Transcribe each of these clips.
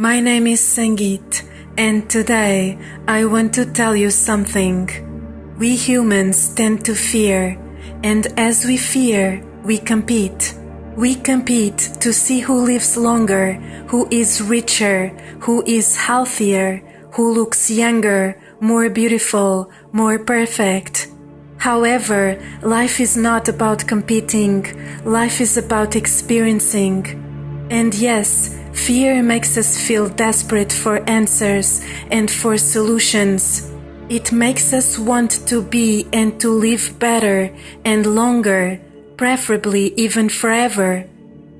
My name is Sangeet, and today I want to tell you something. We humans tend to fear, and as we fear, we compete. We compete to see who lives longer, who is richer, who is healthier, who looks younger, more beautiful, more perfect. However, life is not about competing, life is about experiencing. And yes, fear makes us feel desperate for answers and for solutions. It makes us want to be and to live better and longer, preferably even forever.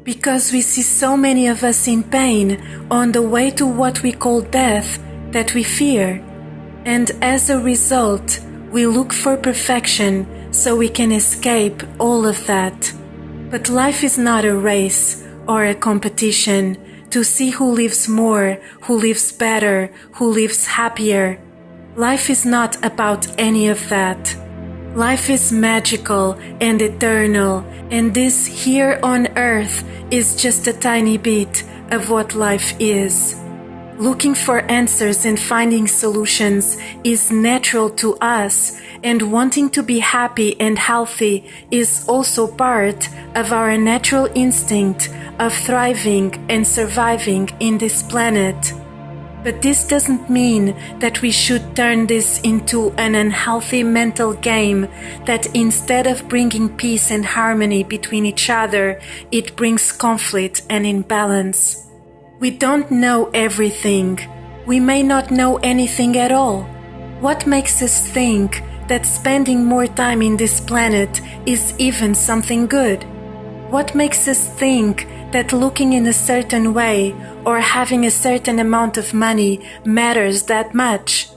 Because we see so many of us in pain on the way to what we call death that we fear. And as a result, we look for perfection so we can escape all of that. But life is not a race or a competition to see who lives more, who lives better, who lives happier. Life is not about any of that. Life is magical and eternal, and this here on earth is just a tiny bit of what life is. Looking for answers and finding solutions is natural to us, and wanting to be happy and healthy is also part of our natural instinct of thriving and surviving in this planet. But this doesn't mean that we should turn this into an unhealthy mental game that instead of bringing peace and harmony between each other, it brings conflict and imbalance. We don't know everything. We may not know anything at all. What makes us think that spending more time in this planet is even something good? What makes us think that looking in a certain way or having a certain amount of money matters that much?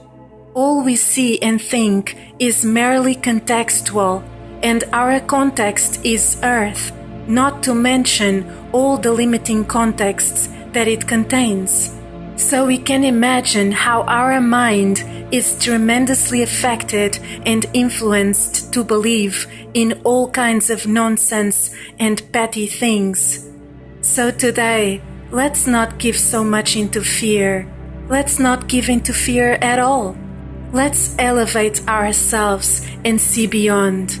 All we see and think is merely contextual, and our context is Earth, not to mention all the limiting contexts that it contains. So we can imagine how our mind is tremendously affected and influenced to believe in all kinds of nonsense and petty things. So today, let's not give so much into fear. Let's not give into fear at all. Let's elevate ourselves and see beyond.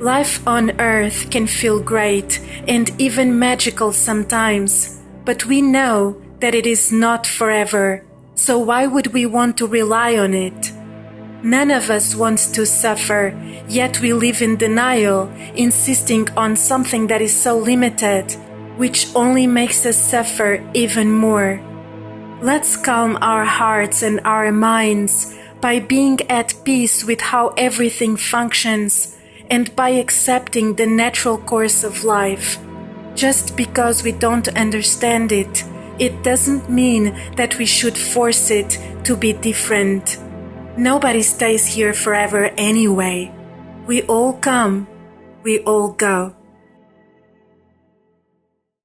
Life on Earth can feel great and even magical sometimes, but we know that it is not forever, so why would we want to rely on it? None of us wants to suffer, yet we live in denial, insisting on something that is so limited, which only makes us suffer even more. Let's calm our hearts and our minds by being at peace with how everything functions and by accepting the natural course of life. Just because we don't understand it, it doesn't mean that we should force it to be different. Nobody stays here forever anyway. We all come, we all go.